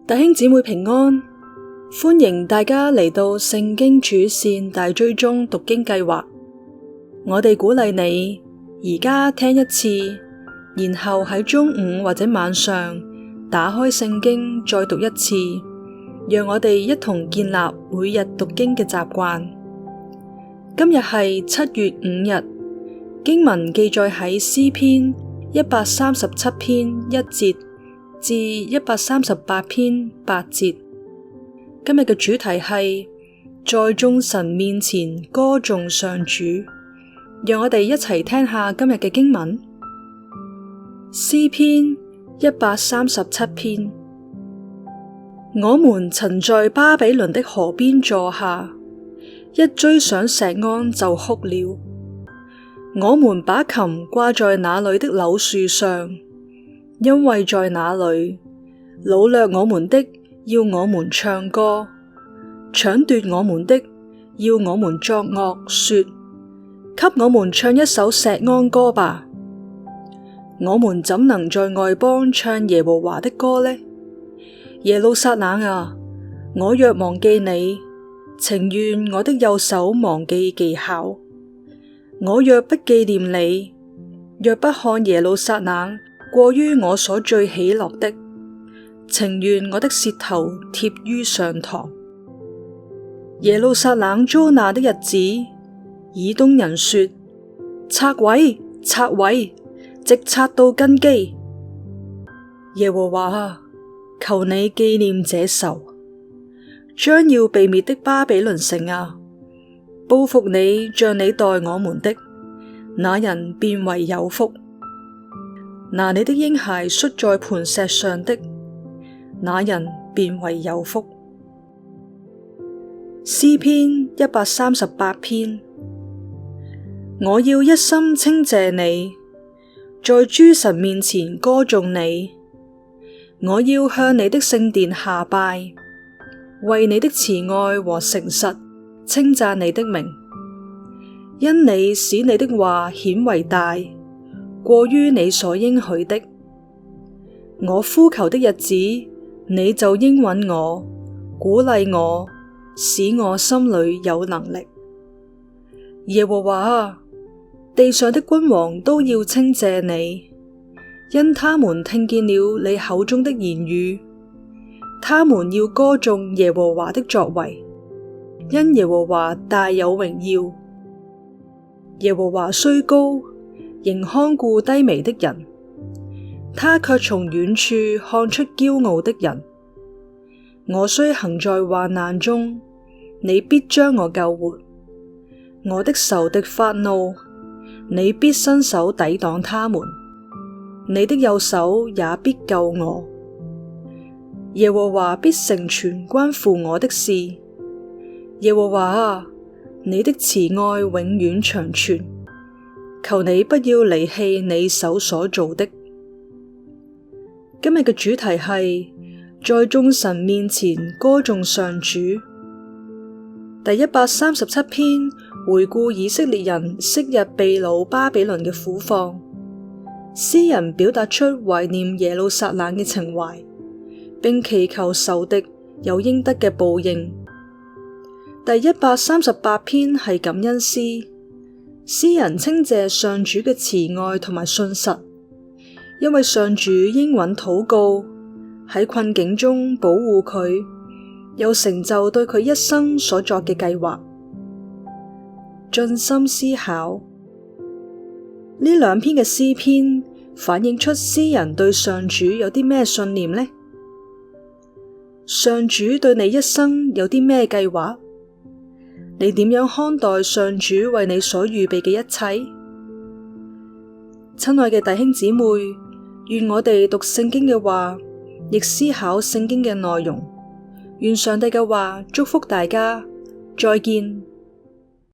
弟兄姊妹平安，歡迎大家嚟到聖經主線大追蹤讀經計劃。我哋鼓勵你而家聽一次，然後喺中午或者晚上打開聖經再讀一次，讓我哋一同建立每日讀經嘅習慣。今日係7月5日，經文記載喺詩篇137篇1節至138篇8節。今日嘅主題係在眾神面前歌頌上主。讓我哋一齊聽下今日嘅經文。詩篇137篇，我們曾在巴比倫的河邊坐下，一追想錫安就哭了。我們把琴掛在那裏的柳樹上，因為在那裏，擄掠我們的要我們唱歌，搶奪我們的要我們作樂說，給我們唱一首錫安歌吧。我們怎能在外邦唱耶和華的歌呢？耶路撒冷啊，我若忘記你，情願我的右手忘記技巧。我若不紀念你，若不看耶路撒冷過於我所最喜樂的，情願我的舌頭貼於上膛。耶路撒冷遭難的日子，以東人說：拆毀，拆毀，直拆到根基。耶和華啊，求你紀念這仇，將要被滅的巴比倫城啊，報復你像你待我們的，那人便為有福。拿你的嬰孩摔在磐石上的，那人便為有福。詩篇138篇，我要一心稱謝你，在諸神面前歌頌你。我要向你的聖殿下拜，為你的慈愛和誠實稱讚你的名，因你使你的話顯為大，過於你所應許的。我呼求的日子，你就應允我，鼓勵我，使我心裏有能力。耶和華啊，地上的君王都要稱謝你，因他們聽見了你口中的言語。他們要歌頌耶和華的作為，因耶和華大有榮耀。耶和華雖高，仍看顧低微的人，他卻從遠處看出驕傲的人。我雖行在患難中，你必將我救活。我的仇敵發怒，你必伸手抵擋他們，你的右手也必救我。耶和華必成全關乎我的事。耶和華啊，你的慈愛永遠長存，求你不要離棄你手所造的。今日嘅主題係在眾神面前歌頌上主。第137篇回顧以色列人昔日被擄巴比倫嘅苦況，詩人表達出懷念耶路撒冷嘅情懷，並祈求仇敵有應得嘅報應。第138篇係感恩詩，詩人稱謝上主嘅慈愛同埋信實，因為上主應允禱告，喺困境中保護佢，又成就對佢一生所作嘅計劃。盡心思考，呢兩篇嘅詩篇反映出詩人對上主有啲咩信念呢？上主對你一生有啲咩計劃？你點樣看待上主為你所預備嘅一切？親愛嘅弟兄姊妹，願我哋讀聖經嘅話，亦思考聖經嘅內容。願上帝嘅話祝福大家。再見。